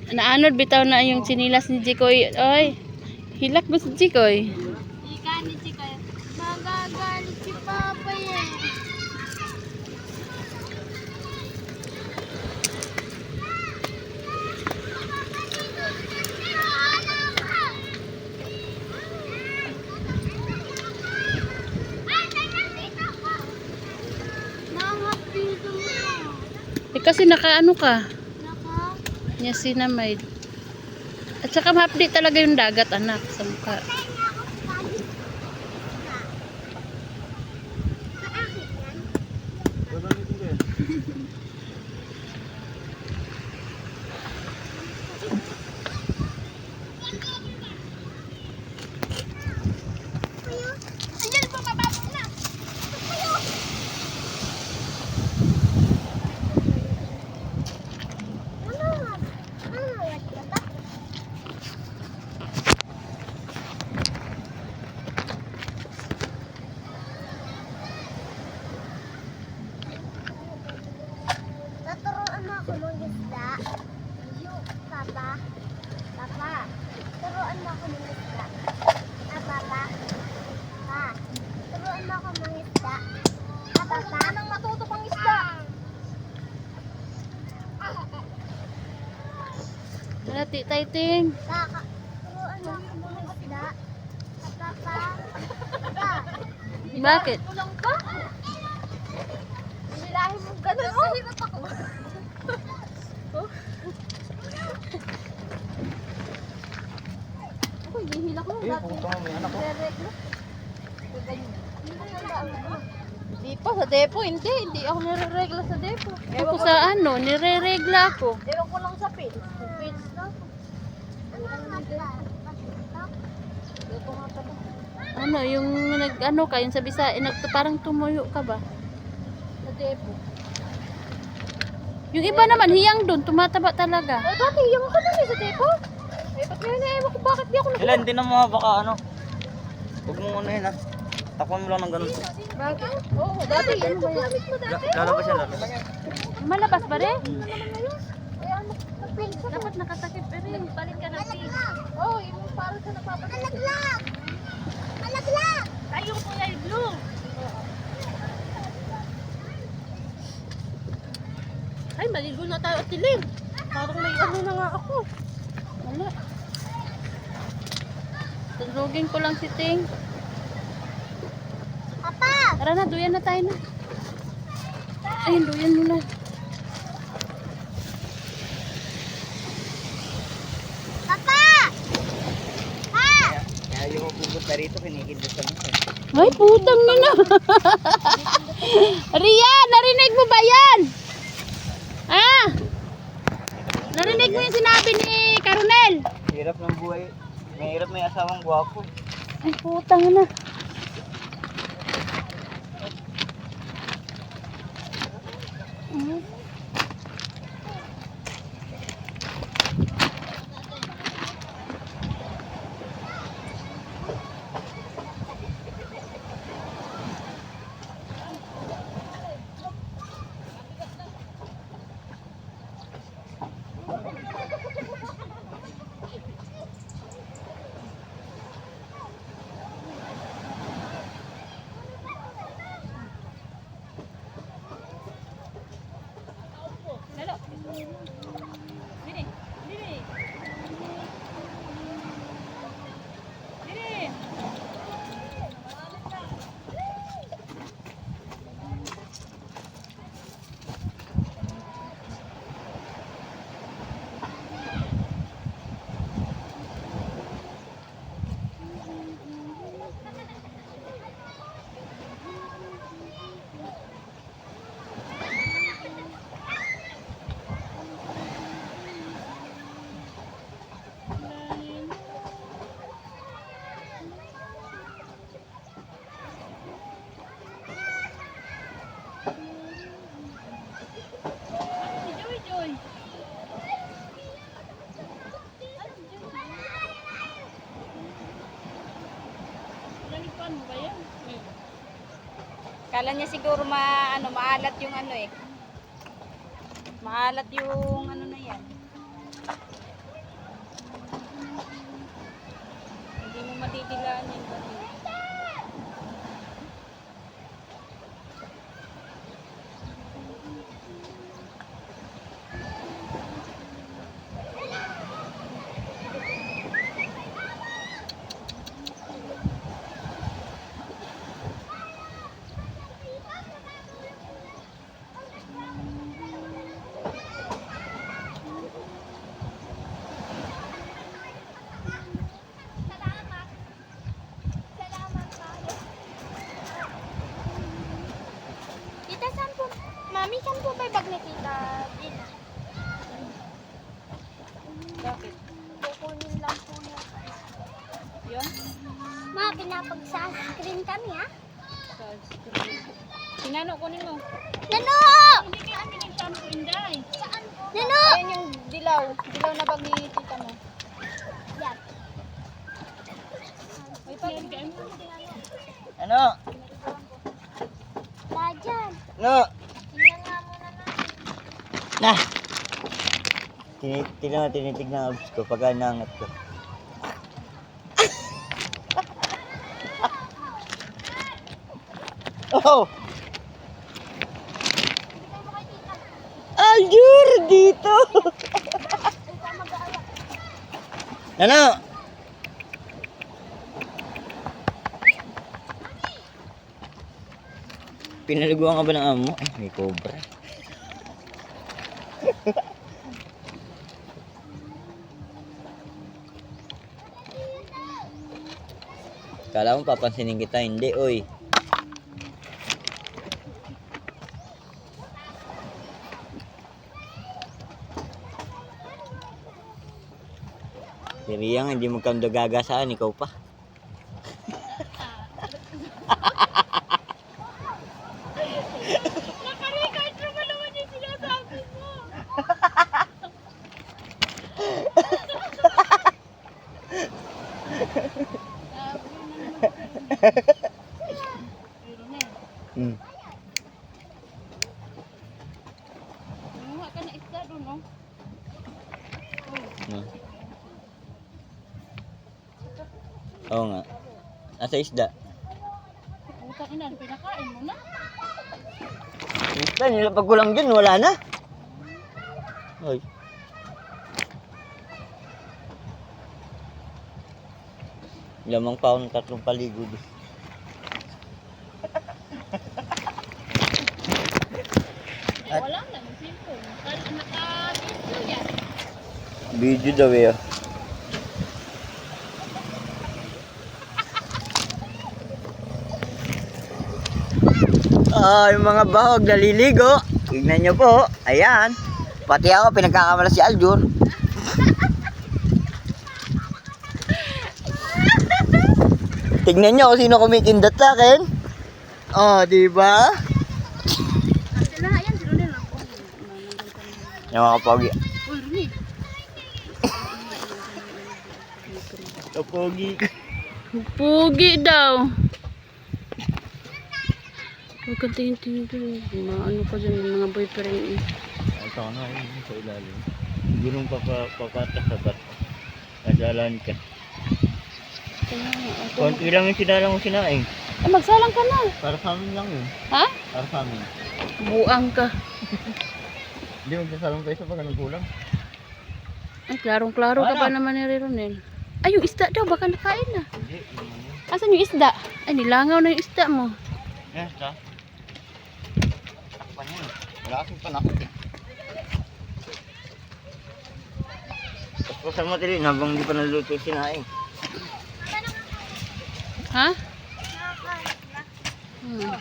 Naanod bitaw na yung sinilas ni Jikoy. Oy, hilak mo si Jikoy. Ika ni Chika. Magagalit si Papa yan. Nakapito mo. Kasi nakaano ka? Naka. Niacinamide. At saka ma-update talaga yung dagat, anak, sa mukha. Naturoan mo ako ng isda. Papa. Papa. Turuan mo ako ng isda. Papa. Pa. Turuan mo ako ng isda. Papa. Anong matuto pang isda? Malati, tayting. Kaka. Turuan mo ako ng isda. Papa. Pa. Bakit? Kulang ka? Nilahin mo ganun. Nahirap ako. Ako, hihila ko. Dati. Re-reglo. Hindi pa sa depo, hindi ako nire-regla sa depo. Ako sa ano, nire-regla ako. Ewan ko lang sa pins. Pins na ako. Depo nga pala. Ano, yung nag-ano ka, yung sa bisa, parang tumuyo ka ba? Sa depo. Yung iba naman, hiyang doon, tumataba talaga. Oh, dati yung ako dun sa depo. Eh, ba't ngayon ewan ko bakit di ako nag- Ilan, hindi na mo baka ano. Huwag mo unahin ha. Takpan mo lang ng ganun. Bakit? Oo, dati yan ba yan? Lalabas yan, lalabas. Malabas ba rin? Eh, ano? Nag-pins ako. Dapat nakatakip pa rin. Balik ka ng pin. Oo, yung parang sa napapagod. Alaglag! Alaglag! Tayong kulay blue. Ay, maligo na tayo at tilim. Parang may ano na nga ako. Wala. Tugtugin ko lang si Ting. Papa! Tara na, duyan na tayo na. Ayun, duyan mo na. Papa! Pa! Kaya yung pupunta rito, kinikindusan mo. Ay, putang na na. Rian, narinig mo ba yan? Ah! Narinig mo yung sinabi ni Caronel? Hirap ng buhay. Mahirap may asawang gwapo. Ay, putang na. Kala niya siguro maalat yung ano eh. Maalat yung ano na yan. Hindi mo madidilaan yung gabi. Tita, saan po? Mami, saan po ba yung bag ni Tita Dina? Bakit? Kukunin lang po niya. Yun? Ma, pinapag-sunscreen kami, ha? Sunscreen. Sinano kunin mo? Nano! Hindi kaya kami nag-shampoo, Inday. Saan po? Nano! Ayan yung dilaw. Dilaw na bag ni tita mo. Yan. May pag-ibigay mo. Ano? Dajan. Ano? Tingnan nga muna natin. Nah! Tinitignan ang abs ko pagka nangat ko. Oh! Aljur dito! Ano? Pinaliguan ka ba ng amo? Ay, may cobra. Kala mo papansinin kita, hindi, oy. Si Riyang, hindi mo kang gagasaan, ikaw pa. Nakarecord mo naman yung sinasabi mo. Hmm. Kumuha ka na isda doon, no? No. Oo nga. Nasa isda. Utang ina, pinakain mo na. Isda, nilapag ko lang dyan, wala na. Oy. Lamang paon, 3 paligod. Wala na, yung cellphone. Naka-video yan. Video daw eh. Yung mga bahog naliligo. Tignan nyo po. Ayan. Pati ako pinagkakamala si Aljur. Tignan nyo kung sino kumikindot sa akin. Oh, di ba? Sila, ayan, sila nila. Yung mga pogi. Uy, Rini. Pogi. Pugi daw. Huwag kang tingin-tingin doon. Ano pa dyan yung mga boyfriend. Ito nga yun sa ilalim. Gurong papatas sa bato. Kasalan ka. Konti lang yung sinalang mo sinaing. Ay, magsalang ka na. Para sa amin lang yun. Ha? Para sa amin. Buang ka. Hindi magsasalang tayo sa pag kulang. Ay, klarong-klaro ka Ano? pa naman ni Ronel. Ay, yung isda daw, baka nakain na. Hindi, yun yun. Asan yung isda? Ay, nilangaw na yung isda mo. Yes, ta. Takpan yun. Wala kasing panakot eh. Tapos sa matilin habang hindi pa naluto yung sinaing. Ha? Nakakain na. Hmm.